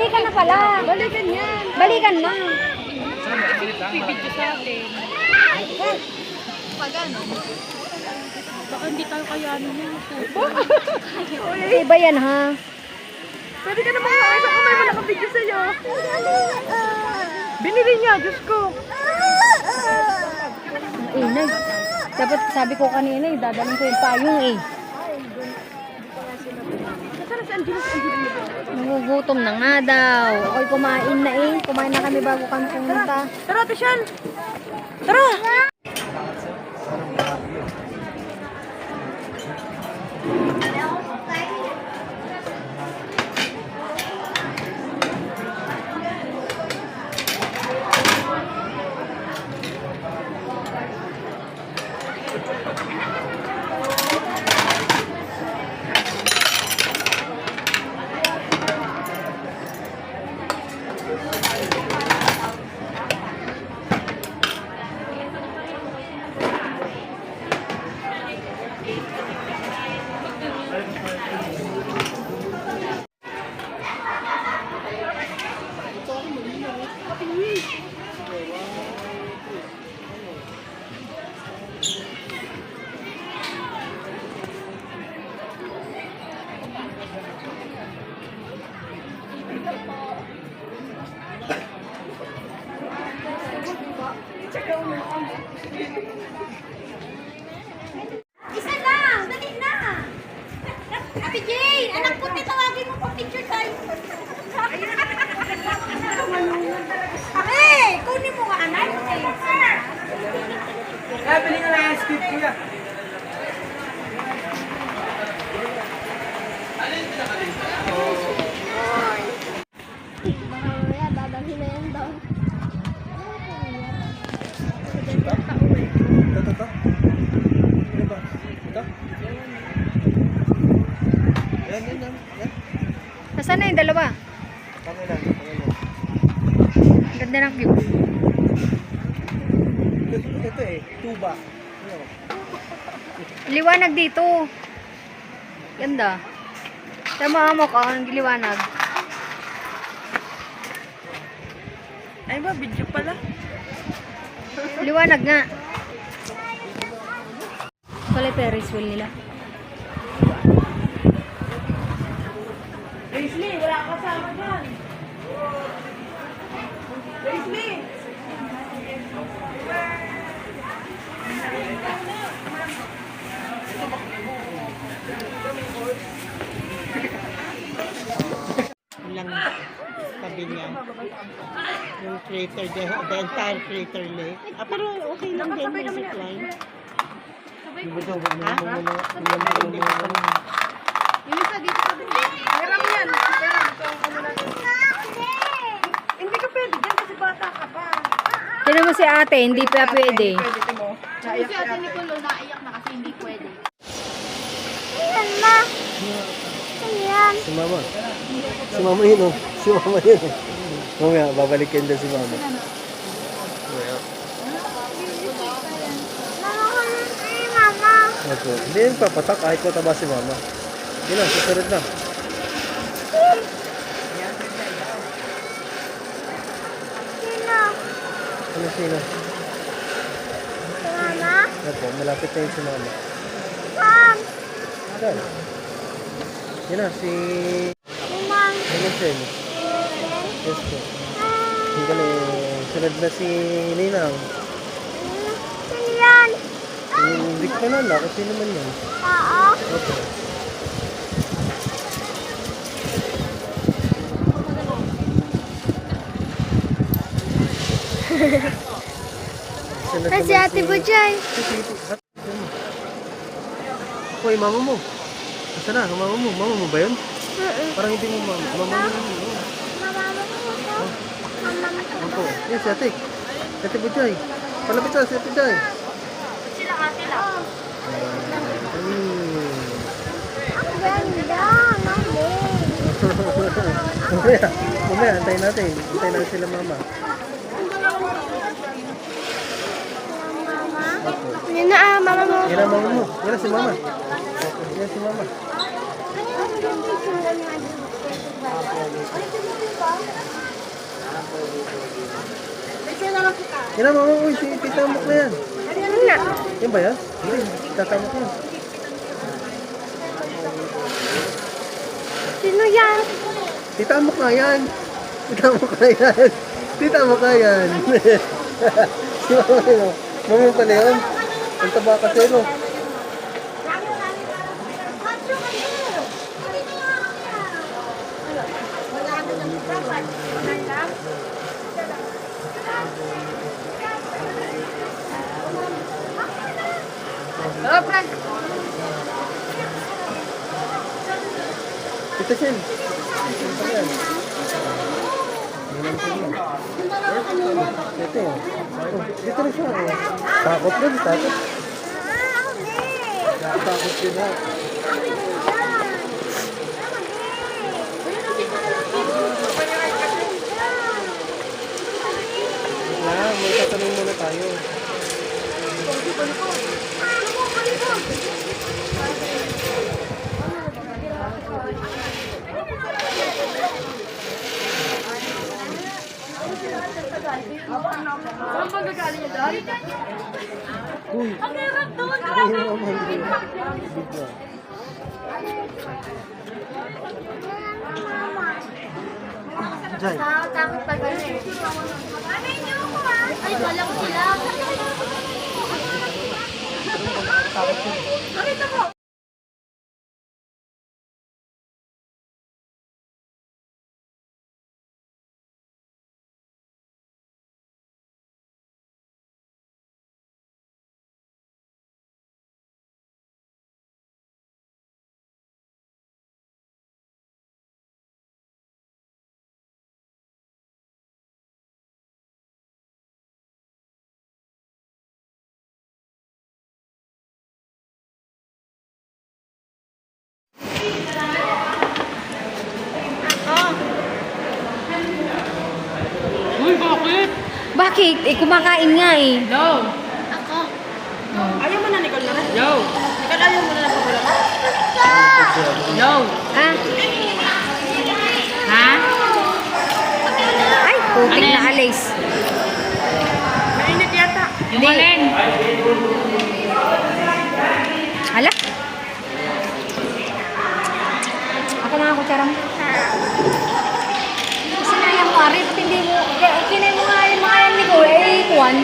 balikan na pala. Balikan yan. Balikan na. Video sa atin. Pag ano? Baka hindi tayo kayanin yan. Iba yan ha. Pwede ka naman nga. Isa kamay mo nakabidyo sa'yo. Binili niya. Diyos ko. Inay. Dapat sabi ko kanina dadaling ko yung payong eh. Nasaan si Angelo? Si Angelo ba? Nagugutom na nga daw. Ako'y kumain na eh. Kumain na kami bago kami pumunta. Tara, Tishan. Tara. Isa lang! Dali na! Happy Jane! Anak ko, tawagin mo pa picture tayo. Hey! Kunin mo nga, anak. Bili nga na skip kuya. Dadalhin na yan daw. Ito. Ano ba? Ito? Yan. Nasaan na yung dalawa? Pangilan. Ang ganda ng view. Ito eh, tuba. Ano? Liwanag dito. Ganda. Tama mo ka, ang liwanag. Ay ba, video pala. Liwanag nga. Pala Ferris wheel nila. Paisley, wala ka kasama dyan. Paisley! Lang tabi niya. Yung crater, the entire crater lake. Pero okay lang din, may zipline. Ito, Yung isa dito sa dito. Hiram yan. Hiram. Ito ang ano natin. Hindi ka pwede dyan kasi bata ka pa. Tinan mo si ate, hindi pa pwede. Pwede mo. Kasi si Ate Nicolo naiyak na kasi hindi pwede. Si mama. Si mama yun oh. Si mama yun oh. Mamaya, babalikin din si mama. Mamaya. Opo. Hindi yun papatak kahit mataba si mama. Yun na, susunod na. Ano sino? Opo, malapit na yun si mama. Saan? Yun na, si... Ano siya? Yes po. Hindi sunod na si Ninang. Hindi ko kanala kung sino man yun. Opo. Sunod Ay, si naman ate Bujay. Hoy, mama mo. Asa na? Mama mo? Mama mo ba yun? Parang hindi mo mama. Mama mo yun. Opo. Yan, si ate. Si ate Bujay. Palapit na, si ate Bujay. Sila ate lang. Mamaya, antayin natin. Antayin natin sila mama. Opo. Yan na mama mo. Yan ang mama mo. Yan ang si mama. Yan si mama. Yan mama, uy, si titamok na yan. Yan ba yan? Hindi, tatamok yan. Sino yan? Titamok na yan. Titamok na yan. Titamok na yan. Si mama yun, oh. Mama pala yun. Ang taba kasi, no? Oh, Frank. Ito siya. Ito yan. Ito yan. Oh, dito na siya. Oh. Takot din, takot. Takot din ha. May tatanong muna tayo. Saan ba gagaling niya dahil? Uy! Ang hirap doon. Ay, mama, hindi. Bigla. Jai. Takot pa ganun. Ay, walang sila. Uy, bakit? Bakit? Eh, kumakain nga eh. No. Ako. Ayaw mo na, Nicole na rin. No. Nicole, ayaw mo na lang pagulong. No. Ha? Ha? Ay, putik na alis. Mainit yata. Yung alin? Hala? Ako na ako, charam. Kasi na yung marit, hindi mo, kinay mo nga yung mga yan ni ko, eh, kuwan.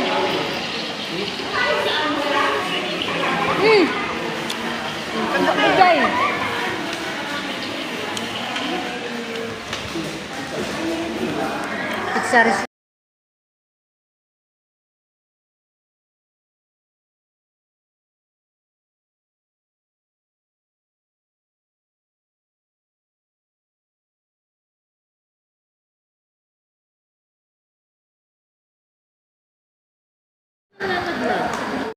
Bigay. Pizza